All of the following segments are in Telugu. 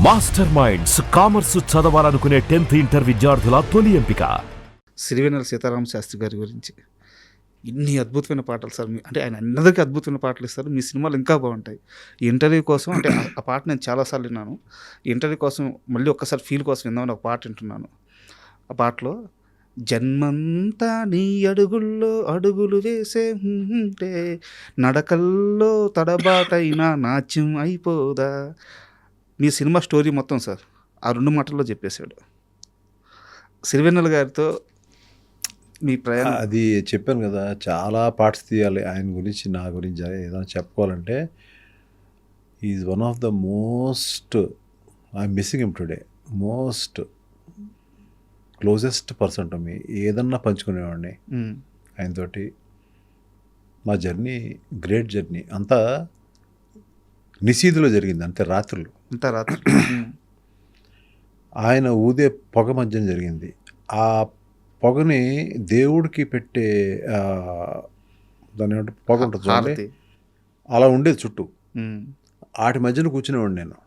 మాస్టర్ మైండ్స్ కామర్స్ చదవాలనుకునే 10th ఇంటర్ విద్యార్థుల తొలి ఎంపిక. సిరివెన్నెల సీతారామ శాస్త్రి గారి గురించి ఇన్ని అద్భుతమైన పాటలు సార్. అంటే ఆయన అందరికీ అద్భుతమైన పాటలు ఇస్తారు. మీ సినిమాలు ఇంకా బాగుంటాయి. ఈ ఇంటర్వ్యూ కోసం అంటే ఆ పాట నేను చాలాసార్లు విన్నాను. ఈ ఇంటర్వ్యూ కోసం మళ్ళీ ఒక్కసారి ఫీల్ కోసం విందామని ఒక పాట వింటున్నాను. ఆ పాటలో జన్మంతా నీ అడుగుల్లో అడుగులు వేసే ఉంటే నడకల్లో తడబాటైనా నాట్యం అయిపోదా. మీ సినిమా స్టోరీ మొత్తం సార్ ఆ 2 మాటల్లో చెప్పేశాడు. సిరివెన్నెల గారితో మీ ప్రయాణం అది చెప్పాను కదా, చాలా పార్ట్స్ తీయాలి ఆయన గురించి, నా గురించి ఏదైనా చెప్పుకోవాలంటే is one of the most, I'm missing him today, most closest person to me. ఏదన్నా పంచుకునేవాడిని ఆయనతోటి. మా జర్నీ గ్రేట్ జర్నీ, అంతా నిశీధిలో జరిగింది, అంతే రాత్రులు. అంతా రాత్రి ఆయన ఊదే పొగ మధ్యన జరిగింది. ఆ పొగని దేవుడికి పెట్టే దాని ఏమంటే పొగ ఉంటుంది చూడండి, హారతి. అలా ఉండేది చుట్టూ. వాటి మధ్యన కూర్చునేవాడిని నేను.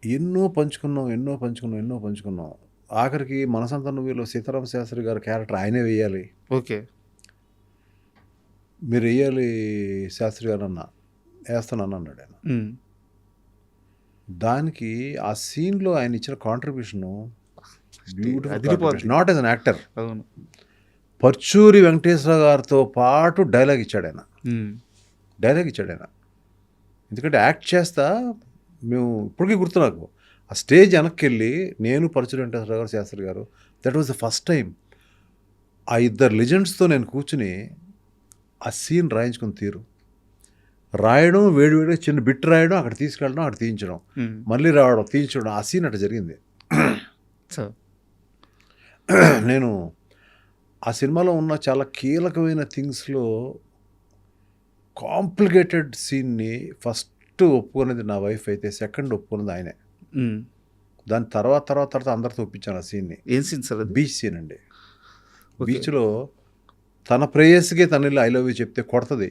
ఎన్నో పంచుకున్నాం. ఆఖరికి మనసంతా నువ్వులో సీతారామ శాస్త్రి గారి క్యారెక్టర్ ఆయనే వేయాలి. ఓకే, మీరు వేయాలి శాస్త్రి గారు అన్న, వేస్తానని అన్నాడు ఆయన. దానికి ఆ సీన్లో ఆయన ఇచ్చిన contribution beautiful, not as an actor. అవును, పర్చూరి వెంకటేశ్వర గారితో పాటు డైలాగ్ ఇచ్చాడు ఆయన. ఎందుకంటే యాక్ట్ చేస్తా మేము ఇప్పటికీ గుర్తు నాకు. ఆ స్టేజ్ వెనక్కి వెళ్ళి నేను పర్చూరి వెంకటేశ్వర గారు, శాస్త్రి గారు, that was the first time ఆ ఇద్దరు లెజెండ్స్తో నేను కూర్చుని ఆ సీన్ రాయించుకుని తీరు రాయడం, వేడివేడిగా చిన్న బిట్ రాయడం, అక్కడ తీసుకెళ్ళడం, అక్కడ తీయించడం, మళ్ళీ రావడం, తీయించడం, ఆ సీన్ అట్లా జరిగింది. నేను ఆ సినిమాలో ఉన్న చాలా కీలకమైన థింగ్స్లో కాంప్లికేటెడ్ సీన్ని ఫస్ట్ ఒప్పుకునేది నా వైఫ్ అయితే, సెకండ్ ఒప్పుకున్నది ఆయనే. దాని తర్వాత అందరితో ఒప్పించాను ఆ సీన్ని. ఏం సీన్ సార్ అది? బీచ్ సీన్ అండి. బీచ్లో తన ప్రేయసికే తన ఐ లవ్ యూ చెప్తే కొడుతుంది.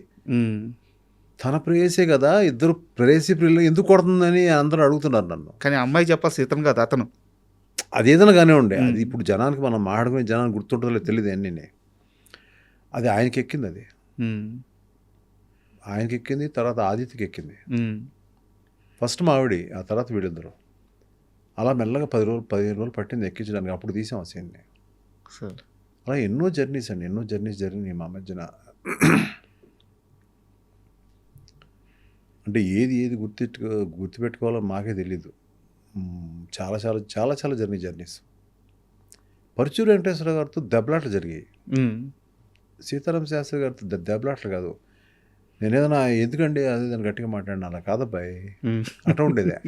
తన ప్రేయసే కదా, ఇద్దరు ప్రేయసి ప్రియులు ఎందుకు కొడుతుందని అందరూ అడుగుతున్నారు నన్ను. కానీ అమ్మాయి చెప్పాల్సి ఇతను కాదు, అతను. అదేదైనా కానీ ఉండే, అది ఇప్పుడు జనానికి మనం మాట్లాడుకునే జనానికి గుర్తుంటుందో తెలియదు అన్నీ. అది ఆయనకి ఎక్కింది, అది ఆయనకి ఎక్కింది, తర్వాత ఆదిత్యకి ఎక్కింది. ఫస్ట్ మా ఆవిడ, ఆ తర్వాత వీడిద్దరు. అలా మెల్లగా 15 రోజులు పట్టింది ఎక్కించడానికి. అప్పుడు తీసాం ఆ సీన్ని. అలా ఎన్నో జర్నీస్ జరిగినాయి మా మధ్యన. అంటే ఏది గుర్తుపెట్టుకోవాలో మాకే తెలీదు. చాలా జర్నీస్. పర్చూరి వెంకటేశ్వర గారితో దెబ్బలాట్లు జరిగాయి. సీతారామ శాస్త్రి గారితో దెబ్బలాట్లు కాదు. నేనేదైనా ఎందుకండి అదే దాన్ని గట్టిగా మాట్లాడినా, అలా కాదబ్బాయి, అట్లా ఉండేదే.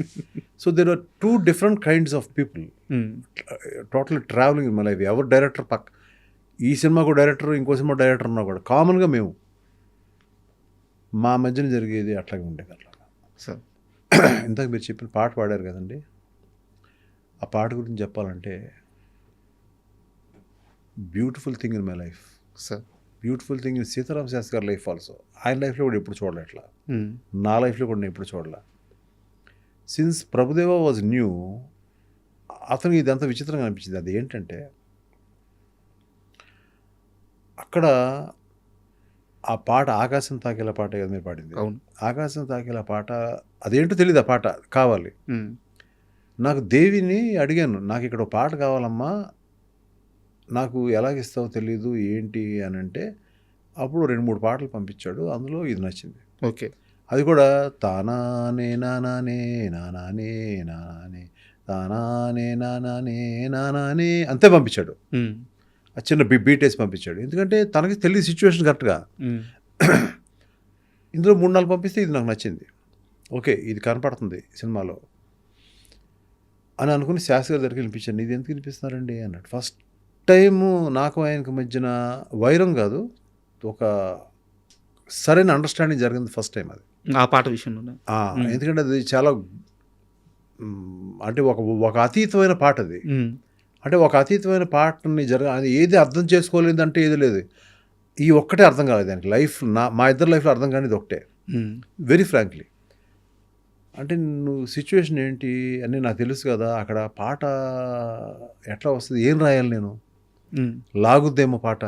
So there are 2 different kinds of people total travelling in my life. ఎవరు డైరెక్టర్ ఈ సినిమాకు డైరెక్టర్, ఇంకో సినిమా డైరెక్టర్ ఉన్నా కూడా కామన్గా మేము మా మధ్యన జరిగేది అట్లాగే ఉండేది. అట్లాగా సార్ ఇంతకు మీరు చెప్పిన పాట పాడారు కదండి, ఆ పాట గురించి చెప్పాలంటే beautiful thing in my life sir. Beautiful thing in Seetharama Sastry గారి లైఫ్ ఆల్సో. ఆయన లైఫ్లో కూడా ఎప్పుడు చూడలే అట్లా, నా లైఫ్లో కూడా నేను ఎప్పుడు చూడలే. సిన్స్ ప్రభుదేవ వాజ్ న్యూ, అతనికి ఇదంతా విచిత్రంగా అనిపించింది. అది ఏంటంటే అక్కడ ఆ పాట ఆకాశం తాకేలా పాట కదా మీరు పాడింది. అవును, ఆకాశం తాకేలా పాట అదేంటో తెలియదు. ఆ పాట కావాలి. నాకు దేవిని అడిగాను, నాకు ఇక్కడ ఒక పాట కావాలమ్మా, నాకు ఎలాగిస్తావో తెలీదు ఏంటి అని అంటే, అప్పుడు 2-3 పాటలు పంపించాడు. అందులో ఇది నచ్చింది. ఓకే, అది కూడా తానానే నానానే నానానే నానానే తానానే నానానే నానానే అంతే పంపించాడు. ఆ చిన్న బీట్ వేసి పంపించాడు. ఎందుకంటే తనకి తెలియదు సిచ్యువేషన్ కరెక్ట్గా. ఇందులో 3-4 పంపిస్తే ఇది నాకు నచ్చింది. ఓకే, ఇది కనపడుతుంది సినిమాలో అని అనుకుని శాస్త్రి గారి దగ్గరికి వినిపించాను. ఇది ఎందుకు వినిపిస్తున్నారండి అన్నాడు. ఫస్ట్ టైము నాకు ఆయనకు మధ్యన వైరం కాదు, ఒక సరైన అండర్స్టాండింగ్ జరిగింది ఫస్ట్ టైం అది, ఆ పాట విషయంలో. ఎందుకంటే అది చాలా అంటే ఒక అతీతమైన పాట అది. అంటే ఒక అతీతమైన పాటని అది ఏది అర్థం చేసుకోలేదంటే ఏది లేదు. ఈ ఒక్కటే అర్థం కాలేదు దానికి. మా ఇద్దరు లైఫ్లో అర్థం కానిది ఒకటే, వెరీ ఫ్రాంక్లీ. అంటే నువ్వు సిచ్యువేషన్ ఏంటి అని నాకు తెలుసు కదా, అక్కడ పాట ఎట్లా వస్తుంది, ఏం రాయాలి నేను, లాగుద్దేమో పాట,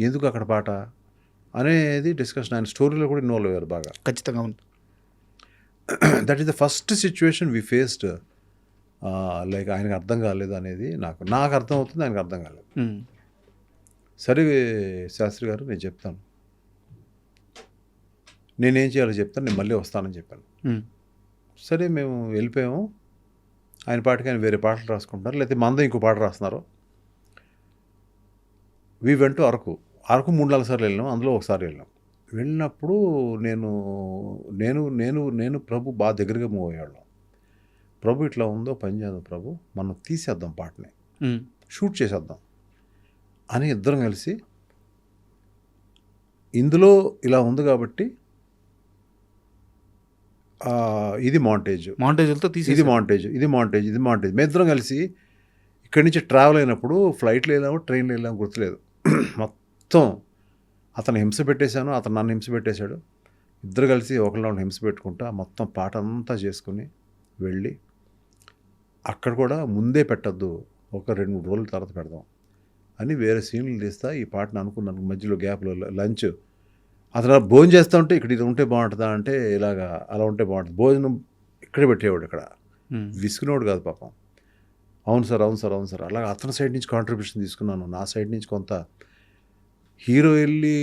ఎందుకు అక్కడ పాట అనేది డిస్కషన్. ఆయన స్టోరీలో కూడా ఇన్వాల్వ్ అయ్యారు బాగా. ఖచ్చితంగా ఉంది. That is the first situation we faced. Like ఆయనకు అర్థం కాలేదు అనేది నాకు అర్థం అవుతుంది, ఆయనకు అర్థం కాలేదు. సరే శాస్త్రి గారు, నేను చెప్తాను, నేనేం చేయాలో చెప్తాను, నేను మళ్ళీ వస్తానని చెప్పాను. సరే మేము వెళ్ళిపోయాము. ఆయన పాటకి ఆయన వేరే పాటలు రాసుకుంటారు, లేకపోతే మంద ఇంకో పాట రాస్తున్నారు. వీ వెంట్ టు అరకు 3-4 సార్లు వెళ్ళినాం, అందులో ఒకసారి వెళ్ళినప్పుడు నేను ప్రభు బాగా దగ్గరగా మూవ్ అయ్యాడు. ప్రభు ఇట్లా ఉందో పని చేద్దాం ప్రభు, మనం తీసేద్దాం పాటని, షూట్ చేసేద్దాం అని ఇద్దరం కలిసి, ఇందులో ఇలా ఉంది కాబట్టి ఇది మాంటేజ్లతో తీసి, ఇది మాంటేజ్. మేము ఇద్దరం కలిసి ఇక్కడి నుంచి ట్రావెల్ అయినప్పుడు ఫ్లైట్లో వెళ్ళాము, ట్రైన్లో వెళ్ళాము గుర్తులేదు. మొత్తం అతను హింస పెట్టేశాను, అతను నన్ను హింస పెట్టేశాడు. ఇద్దరు కలిసి ఒకరిలో హింస పెట్టుకుంటా మొత్తం పాట అంతా చేసుకుని వెళ్ళి, అక్కడ కూడా ముందే పెట్టద్దు, ఒక 2-3 రోజుల తర్వాత పెడదాం అని వేరే సీన్లు తీస్తా ఈ పాటను అనుకున్నాను. మధ్యలో గ్యాప్లో లంచ్, అతను భోజనం చేస్తూ ఉంటే ఇక్కడ ఇది ఉంటే బాగుంటుందా అంటే ఇలాగా అలా ఉంటే బాగుంటుంది, భోజనం ఇక్కడే పెట్టేవాడు, ఇక్కడ విసుకునేవాడు కాదు పాపం. అవును సార్ అలాగే అతని సైడ్ నుంచి కాంట్రిబ్యూషన్ తీసుకున్నాను, నా సైడ్ నుంచి కొంత. హీరో వెళ్ళి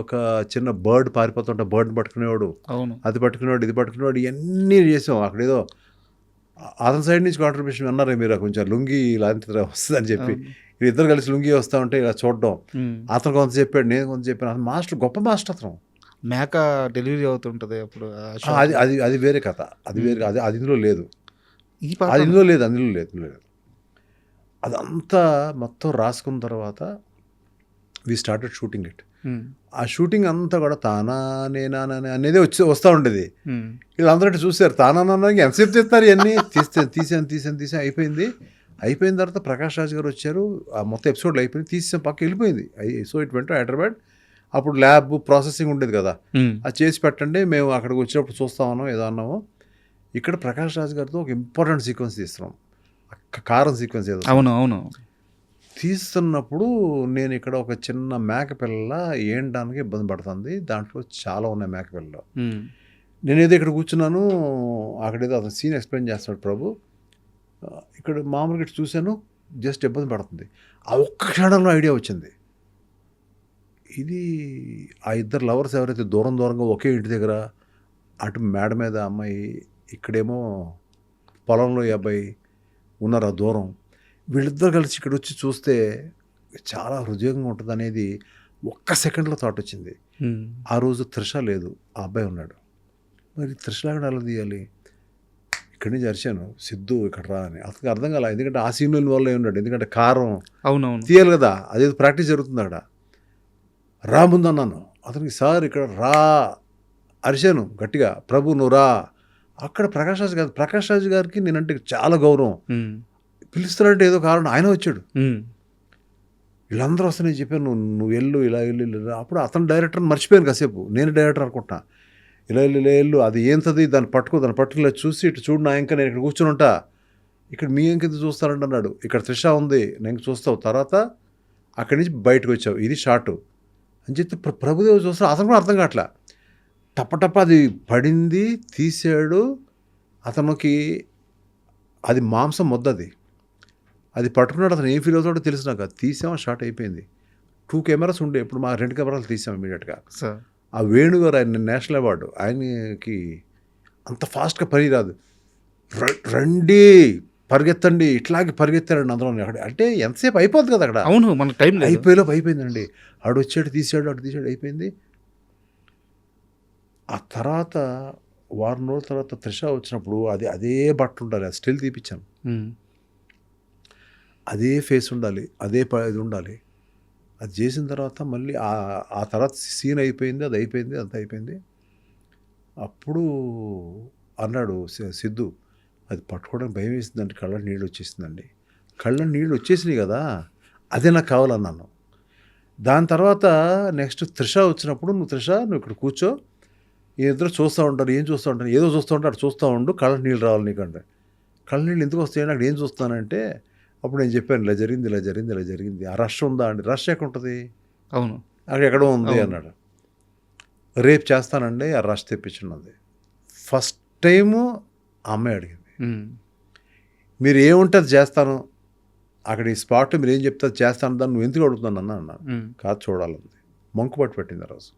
ఒక చిన్న బర్డ్ పారిపోతుంటే బర్డ్ పట్టుకునేవాడు, అది పట్టుకునేవాడు, ఇది పట్టుకునేవాడు, ఇవన్నీ చేసాం. అక్కడ ఏదో అతని సైడ్ నుంచి కాంట్రిబ్యూషన్ అన్నారే మీరు, కొంచెం లుంగి ఇలాంటి వస్తుందని చెప్పి ఇద్దరు కలిసి లుంగి వస్తూ ఉంటే ఇలా చూడడం. అతను కొంత చెప్పాడు, నేను కొంత చెప్పాను. అతను మాస్టర్, గొప్ప మాస్టర్ అతను. మేక డెలివరీ అవుతుంటుంది అప్పుడు, అది వేరే కథ, అది వేరే, అది ఇందులో లేదు, అది ఇందులో లేదు. అదంతా మొత్తం రాసుకున్న తర్వాత వి స్టార్టెడ్ షూటింగ్ ఇట్. ఆ షూటింగ్ అంతా కూడా తానా నేనా అనేది వస్తూ ఉండేది. వీళ్ళందరూ చూసారు, తానా ఎంతసేపు చేస్తారు, ఇవన్నీ తీసాను. అయిపోయిన తర్వాత ప్రకాష్ రాజ్ గారు వచ్చారు, ఆ మొత్తం ఎపిసోడ్లు అయిపోయింది, తీసాం, పక్క వెళ్ళిపోయింది. So it went Hyderabad. అప్పుడు ల్యాబ్ ప్రాసెసింగ్ ఉండేది కదా, అది చేసి పెట్టండి, మేము అక్కడికి వచ్చినప్పుడు చూస్తామన్నాం, ఏదో అన్నాము. ఇక్కడ ప్రకాష్ రాజ్ గారితో ఒక ఇంపార్టెంట్ సీక్వెన్స్ తీస్తున్నాం, కారం సీక్వెన్స్ ఏదో. అవును. తీస్తున్నప్పుడు నేను ఇక్కడ ఒక చిన్న మేకపిల్ల ఏంటానికి ఇబ్బంది పడుతుంది, దాంట్లో చాలా ఉన్నాయి మేకపిల్లలు. నేనేదో ఇక్కడ కూర్చున్నాను, అక్కడేదో అతను సీన్ ఎక్స్ప్లెయిన్ చేస్తాడు ప్రభు, ఇక్కడ మామూలుగా చూశాను, జస్ట్ ఇబ్బంది పడుతుంది. ఆ ఒక్క క్షణంలో ఐడియా వచ్చింది, ఇది ఆ ఇద్దరు లవర్స్ ఎవరైతే దూరంగా ఒకే ఇంటి దగ్గర, అటు మేడ మీద అమ్మాయి, ఇక్కడేమో పొలంలో ఈ అబ్బాయి ఉన్నారు ఆ దూరం, వీళ్ళిద్దరు కలిసి ఇక్కడ వచ్చి చూస్తే చాలా హృదయంగా ఉంటుంది అనేది ఒక్క సెకండ్లో థాట్ వచ్చింది. ఆ రోజు త్రిష లేదు, ఆ అబ్బాయి ఉన్నాడు. మరి త్రిషలాగా ఎలా తీయాలి, ఇక్కడి నుంచి అరిచాను, సిద్ధు ఇక్కడ రా అని. అతనికి అర్థం కాల, ఎందుకంటే ఆ సీన్లో ఇన్వాల్వ్ అయి ఉన్నాడు, ఎందుకంటే కారం తీయాలి కదా, అదేదో ప్రాక్టీస్ జరుగుతుంది అక్కడ. రా ముందు అన్నాను అతనికి, సార్ ఇక్కడ రా అరిచాను గట్టిగా, ప్రభు నువ్వు రా. అక్కడ ప్రకాష్ రాజ్ గారికి నేనంటే చాలా గౌరవం, పిలుస్తున్నాడంటే ఏదో కారణం, ఆయన వచ్చాడు. వీళ్ళందరూ వస్తే నేను చెప్పాను, నువ్వు వెళ్ళు, ఇలా వెళ్ళు. అప్పుడు అతను డైరెక్టర్ మర్చిపోయాను కాసేపు, నేను డైరెక్టర్ అనుకుంటున్నా. ఇలా వెళ్ళు, అది ఏంటది, దాన్ని పట్టుకుని చూసి ఇటు చూడు నా, ఇంకా నేను ఇక్కడ కూర్చుని ఉంటా, ఇక్కడ మీ ఇంకెంత చూస్తానంటే అన్నాడు. ఇక్కడ త్రిష ఉంది, నేను చూస్తావు, తర్వాత అక్కడి నుంచి బయటకు వచ్చావు, ఇది షార్టు అని చెప్పి ప్రభుదేవ్ చూస్తాడు. అతను కూడా అర్థం కావట్లా, టప్ప అది పడింది, తీసాడు. అతనికి అది మాంసం ముద్దది, అది పట్టుకున్నాడు. అతను ఏం ఫీల్ అవుతాడో తెలుసు నాకు. అది తీసామో షార్ట్ అయిపోయింది. 2 కెమెరాస్ ఉండే, ఇప్పుడు మా 2 కెమెరాలు తీసాం ఇమీడియట్గా. ఆ వేణుగారు, ఆయన నేషనల్ అవార్డు, ఆయనకి అంత ఫాస్ట్గా పని రాదు. రండి పరిగెత్తండి, ఇట్లాగే పరిగెత్తారండి అందరూ. అంటే ఎంతసేపు అయిపోద్ది కదా అక్కడ. అవును, మన టైం అయిపోయేలోపు అయిపోయిందండి. ఆడు వచ్చాడు, తీసాడు, అయిపోయింది. ఆ తర్వాత వారం రోజుల తర్వాత త్రిష వచ్చినప్పుడు అదే బట్టలు ఉండాలి, అది స్టిల్ తీపిచ్చాను, అదే ఫేస్ ఉండాలి, అదే ఇది ఉండాలి. అది చేసిన తర్వాత మళ్ళీ ఆ తర్వాత సీన్ అయిపోయింది, అది అయిపోయింది, అంత అయిపోయింది. అప్పుడు అన్నాడు సిద్ధు, అది పట్టుకోవడానికి భయం వేసిందంటే కళ్ళ నీళ్ళు వచ్చేసిందండి. కళ్ళ నీళ్ళు వచ్చేసినాయి కదా, అదే నాకు కావాలన్నాను. దాని తర్వాత నెక్స్ట్ త్రిష వచ్చినప్పుడు, నువ్వు ఇక్కడ కూర్చో, ఈ ఇద్దరు చూస్తూ ఉంటారు, ఏం చూస్తూ ఉంటారు, ఏదో చూస్తూ ఉంటారు, అటు చూస్తూ ఉండు, కళ్ళ నీళ్ళు రావాలి నీకంటే. కళ్ళ నీళ్ళు ఎందుకు వస్తాయని అక్కడ ఏం చూస్తానంటే అప్పుడు నేను చెప్పాను, ఇలా జరిగింది, ఇలా జరిగింది, ఇలా జరిగింది. ఆ రష్ ఉందా అండి? రష్ ఎక్కడ ఉంటుంది? అవును. అక్కడ ఎక్కడో ఉంది అన్నాడు. రేపు చేస్తానండి, ఆ రష్ తెప్పించున్నది. ఫస్ట్ టైము ఆ అమ్మాయి అడిగింది, మీరు ఏముంటుంది చేస్తాను, అక్కడ ఈ స్పాట్ మీరు ఏం చెప్తారు చేస్తాను, దాన్ని నువ్వు ఎందుకు అడుగుతున్నాను అన్నాను. కాదు చూడాలంది. మంకు పట్టు పెట్టింది ఆ రోజు.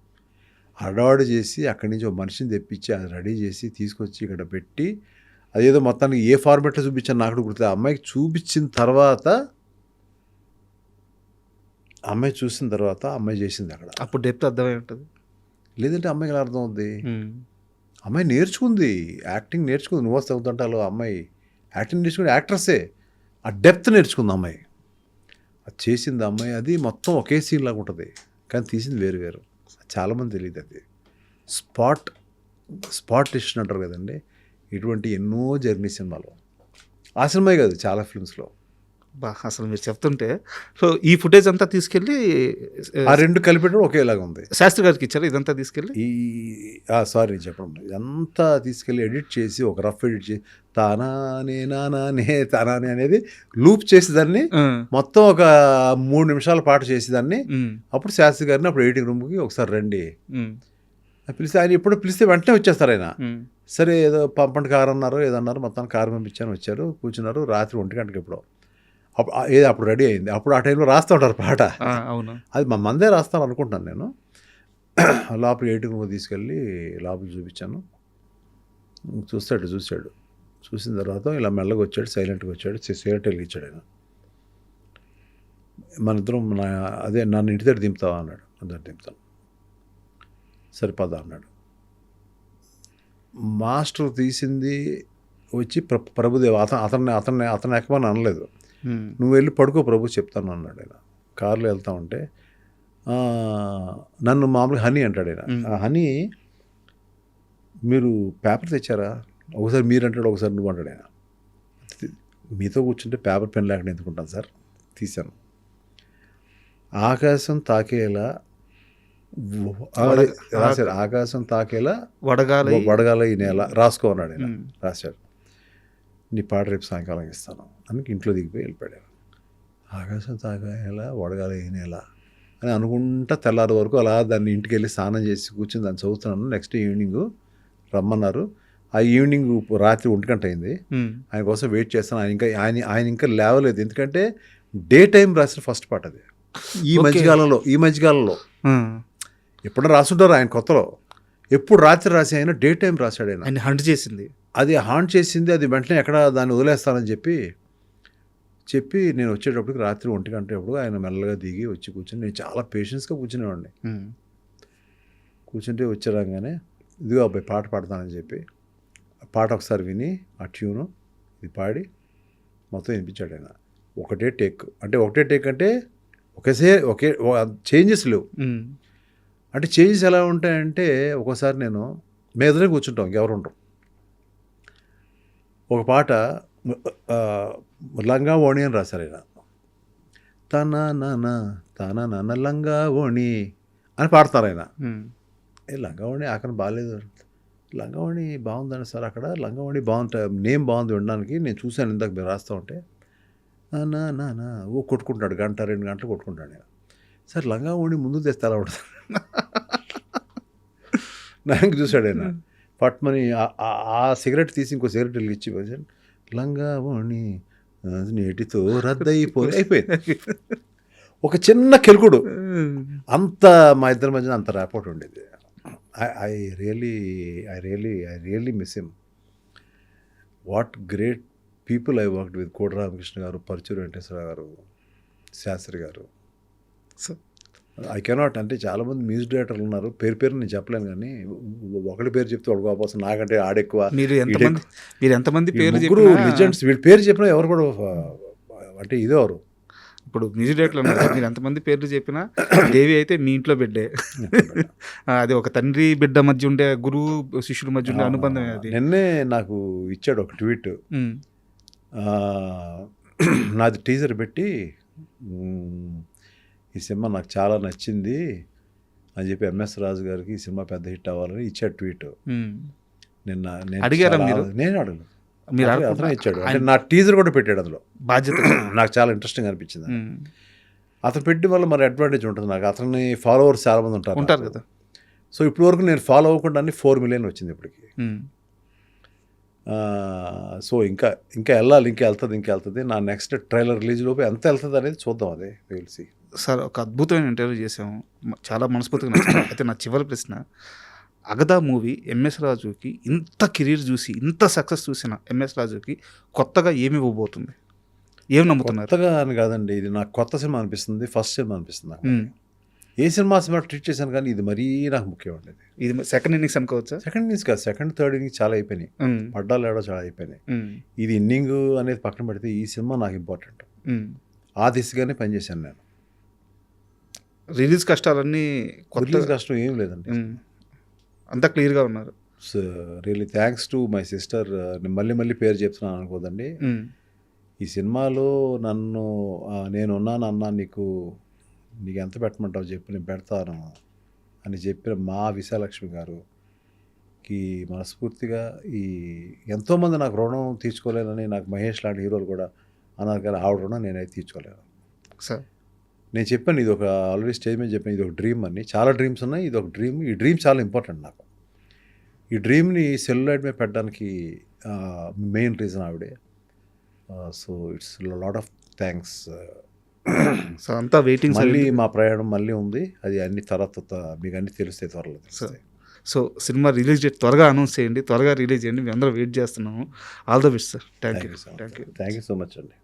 అడవాడు చేసి అక్కడి నుంచి ఒక మనిషిని తెప్పించి అది రెడీ చేసి తీసుకొచ్చి ఇక్కడ పెట్టి అదేదో మొత్తానికి ఏ ఫార్మాట్లో చూపించాను నాకు గుర్తు. ఆ అమ్మాయికి చూపించిన తర్వాత అమ్మాయి చూసిన తర్వాత అమ్మాయి చేసింది అక్కడ. అప్పుడు డెప్త్ అర్థమై ఉంటుంది. లేదంటే అమ్మాయికి ఎలా అర్థం అవుద్ది? అమ్మాయి నేర్చుకుంది, యాక్టింగ్ నేర్చుకుంది. నువ్వు వస్తే అవుతుంటాలో అమ్మాయి యాక్టింగ్ నేర్చుకుని యాక్ట్రస్సే. ఆ డెప్త్ నేర్చుకుంది అమ్మాయి. అది చేసింది అమ్మాయి. అది మొత్తం ఒకే సీన్ లాగా ఉంటుంది, కానీ తీసింది వేరు వేరు. చాలామంది తెలియదు అది. స్పాట్ డిసిషన్ అంటారు కదండి. ఇటువంటి ఎన్నో జర్నీ సినిమాలు, ఆ సినిమా కాదు చాలా ఫిల్మ్స్లో. అసలు మీరు చెప్తుంటే సో ఈ ఫుటేజ్ అంతా తీసుకెళ్ళి ఆ రెండు కలిపెట్టడం ఒకేలాగా ఉంది. శాస్త్రి గారికి ఇచ్చారు ఇదంతా తీసుకెళ్ళి. సారీ చెప్పడం, ఇదంతా తీసుకెళ్ళి ఎడిట్ చేసి ఒక రఫ్ ఎడిట్ చేసి తానానే అనేది లూప్ చేసేదాన్ని మొత్తం ఒక 3 నిమిషాల పాటు చేసేదాన్ని. అప్పుడు శాస్త్రి గారిని అప్పుడు ఎడిటింగ్ రూమ్కి ఒకసారి రండి పిలిస్తే, ఆయన ఎప్పుడు పిలిస్తే వెంటనే వచ్చేస్తారు ఆయన. సరే ఏదో పంపండి కారు అన్నారు, ఏదన్నారు, మొత్తానికి కారు పంపించాను, వచ్చారు, కూర్చున్నారు. రాత్రి 1 గంటకి ఎప్పుడో అప్పుడు రెడీ అయింది. అప్పుడు ఆ టైంలో రాస్తూ ఉంటారు పాట. అవును, అది మందే రాస్తాను అనుకుంటున్నాను నేను. లోపల ఎడిటింగ్ రూమ్ తీసుకెళ్ళి లోపల చూపించాను. చూశాడు. చూసిన తర్వాత ఇలా మెల్లగా వచ్చాడు, సైలెంట్గా వచ్చాడు, సిగరెట్ వెలిగించాడు ఆయన. మన ఇద్దరం నన్ను ఇంటి దగ్గర దింపుతావా అన్నాడు. అందరు దింపుతాను. సరిపదా అన్నాడు. మాస్టర్ తీసింది వచ్చి ప్రభుదేవ. అతన్ని ఎక్కమని అనలేదు. నువ్వు వెళ్ళి పడుకో ప్రభు చెప్తాను అన్నాడు ఆయన. కారులో వెళ్తా ఉంటే నన్ను మామూలుగా హనీ అంటాడు ఆయన. ఆ హనీ మీరు పేపర్ తెచ్చారా, ఒకసారి మీరు అంటాడు, ఒకసారి నువ్వు అంటాడు ఆయన. మీతో కూర్చుంటే పేపర్ పెన్ లేకుండా ఎందుకుంటాను సార్. తీశాను. ఆకాశం తాకేలా రాశాడు. ఆకాశం తాకేలా వడగాల ఈ నేల రాసుకో అన్నాడు ఆయన. రాశాడు. నీ పాట రేపు సాయంకాలం ఇస్తాను అని ఇంట్లో దిగిపోయి వెళ్ళిపోయాడు. ఆకాశం తాకేలా వడగాల ఈ నేల అని అనుకుంటా తెల్లారి వరకు అలా దాన్ని ఇంటికి వెళ్ళి స్నానం చేసి కూర్చొని దాన్ని చదువుతున్నాను. నెక్స్ట్ ఈవినింగ్ రమ్మన్నారు. ఆ ఈవినింగ్ రాత్రి 1 గంట అయింది. ఆయన కోసం వెయిట్ చేస్తాను. ఆయన ఇంకా లేవలేదు. ఎందుకంటే డే టైం రాసిన ఫస్ట్ పాట అది. ఈ మధ్యకాలంలో ఎప్పుడైనా రాసుంటారు ఆయన కొత్తలో. ఎప్పుడు రాత్రి రాసి ఆయన డే టైం రాశాడు ఆయన. హంట్ చేసింది అది హాంట్ చేసింది. అది వెంటనే ఎక్కడ దాన్ని వదిలేస్తానని చెప్పి నేను వచ్చేటప్పటికి రాత్రి 1 గంట ఎప్పుడు ఆయన మెల్లగా దిగి వచ్చి కూర్చొని, నేను చాలా పేషెన్స్గా కూర్చునేవాడిని. కూర్చుంటే వచ్చేరాగానే ఇదిగో అబ్బాయి పాట పాడతానని చెప్పి పాట ఒకసారి విని ఆ ట్యూను ఇది పాడి మొత్తం వినిపించాడు ఆయన. ఒకటే టేక్ అంటే ఒకే చేంజెస్ లేవు. అంటే చేంజెస్ ఎలా ఉంటాయంటే ఒక్కోసారి మేము ఎదురే కూర్చుంటాం, ఇంకెవరు ఉంటాం. ఒక పాట లంగా ఓణి అని రాశారు ఆయన. తన లంగా ఓణి అని పాడతారు ఆయన. లంగా ఓణి అక్కడ బాగాలేదు. లంగా ఓణి బాగుందని సార్, అక్కడ లంగా ఓణి బాగుంటాయి, నేమ్ బాగుంది వినడానికి, నేను చూశాను ఇందాక మీరు రాస్తూ ఉంటే. కొట్టుకుంటాడు 1-2 గంటలు కొట్టుకుంటాడు ఆయన. సార్ లంగా ఓణి ముందు తెస్తే ఎలా ఉంటుంది నాకు చూశాడు ఆయన. పట్మని ఆ సిగరెట్ తీసి ఇంకో సిగరెట్ వెలిగించి లంగా ఓణి నేటితో అయిపోయింది. ఒక చిన్న కెలుకుడు, అంత మా ఇద్దరి మధ్యన అంత ర్యాపోర్ట్ ఉండేది. I really miss him. What great people I worked with. కోడి రామకృష్ణ గారు, పరుచూరి వెంకటేశ్వర గారు, శాస్త్రి గారు. ఐ కెనాట్, అంటే చాలామంది మ్యూజిక్ డైరెక్టర్లు ఉన్నారు, పేరు నేను చెప్పలేను, కానీ ఒకటి పేరు చెప్తే ఒకటి కాకపోతే నాకంటే ఆడెక్కువ. మీరు ఎంతమంది పేరు లిజెండ్స్, వీళ్ళ పేరు చెప్పినా ఎవరు కూడా అంటే ఇదేవారు. ఇప్పుడు మ్యూజిక్ డైరెక్టర్లు ఉన్నారు, మీరు ఎంతమంది పేర్లు చెప్పినా దేవి అయితే మీ ఇంట్లో బిడ్డే. అది ఒక తండ్రి బిడ్డ మధ్య ఉండే, గురువు శిష్యుల మధ్య ఉండే అనుబంధం. అది నిన్నే నాకు ఇచ్చాడు ఒక ట్వీట్. నాది టీజర్ పెట్టి, ఈ సినిమా నాకు చాలా నచ్చింది, అని చెప్పి ఎంఎస్ రాజు గారికి ఈ సినిమా పెద్ద హిట్ అవ్వాలని ఇచ్చాడు ట్వీట్. నిన్న నేను అడిగారా చాలా- మీరు? నేను అడగలేదు, మీరు అతనే ఇచ్చాడు. అంటే నా టీజర్ కూడా పెట్టాడు అందులో. బాధ్యత. నాకు చాలా ఇంట్రెస్టింగ్ అనిపించింది. అతను పెట్టి వల్ల మరి అడ్వాంటేజ్ ఉంటుంది నాకు. అతని ఫాలోవర్స్ చాలా మంది ఉంటారు ఉంటారు నాకు. కదా. సో ఇప్పటి వరకు నేను ఫాలో అవ్వకుండా 4 మిలియన్ వచ్చింది ఇప్పటికి. సో ఇంకా ఇంకా వెళ్ళాలి, ఇంకా వెళ్తుంది. నా నెక్స్ట్ ట్రైలర్ రిలీజ్ లోపు ఎంత వెళ్తుంది అనేది చూద్దాం. అదే తెలిసి సార్ ఒక అద్భుతమైన ఇంటర్వ్యూ చేసాము, చాలా మనస్ఫూర్తిగా నచ్చింది. అయితే నా చివరి ప్రశ్న, అగదా మూవీ ఎంఎస్ రాజుకి ఇంత కెరీర్ చూసి ఇంత సక్సెస్ చూసిన ఎంఎస్ రాజుకి కొత్తగా ఏమి ఇవ్వబోతుంది, ఏం నమ్ముతున్నారు? కొత్తగా అని కాదండి, ఇది నాకు కొత్త సినిమా అనిపిస్తుంది, ఫస్ట్ సినిమా అనిపిస్తుంది నాకు. ఏ సినిమా ట్రీట్ చేశాను కానీ ఇది మరీ నాకు ముఖ్యం అండి. ఇది సెకండ్ ఇన్నింగ్స్ అనుకోవచ్చా? సెకండ్ ఇన్నింగ్స్ కాదు, సెకండ్ థర్డ్ ఇన్నింగ్స్ చాలా అయిపోయినాయి, పడ్డాలు ఏడో చాలా అయిపోయినాయి. ఇది ఇన్నింగ్ అనేది పక్కన పెడితే ఈ సినిమా నాకు ఇంపార్టెంట్. ఆ దిశగానే పనిచేశాను నేను. రిలీజ్ కష్టాలన్నీ రిలీజ్ కష్టం ఏం లేదండి, అంతా క్లియర్గా ఉన్నారు. So really thanks to my sister. నేను మళ్ళీ పేరు చెప్తున్నాను అనుకోదండి. ఈ సినిమాలో నన్ను నేనున్నాను అన్నా, నీకు ఎంత పెట్టమంటావు చెప్పు, నేను పెడతాను అని చెప్పిన మా విశాలక్ష్మి గారుకి మనస్ఫూర్తిగా ఈ ఎంతోమంది నాకు రుణం తీర్చుకోలేనని, నాకు మహేష్ లాంటి హీరోలు కూడా అన్నారు కానీ ఆవిడ రుణం నేనైతే తీర్చుకోలేను సార్. నేను చెప్పాను, ఇది ఒక ఆల్రెడీ స్టేజ్ మీద చెప్పాను, ఇది ఒక డ్రీమ్ అని. చాలా డ్రీమ్స్ ఉన్నాయి, ఇది ఒక డ్రీమ్. ఈ డ్రీమ్ చాలా ఇంపార్టెంట్ నాకు. ఈ డ్రీమ్ని సెల్యులాయిడ్ మీద పెట్టడానికి మెయిన్ రీజన్ ఆవిడే. So it's lot of thanks. So అంతా వెయిటింగ్. మళ్ళీ మా ప్రయాణం మళ్ళీ ఉంది, అది అన్ని తర్వాత మీకు అన్ని తెలుస్తాయి త్వరలో. సో సినిమా రిలీజ్ డేట్ త్వరగా అనౌన్స్ చేయండి, త్వరగా రిలీజ్ చేయండి, మేము అందరూ వెయిట్ చేస్తున్నాము. All the best sir. Thank you. Thank you so much అండి.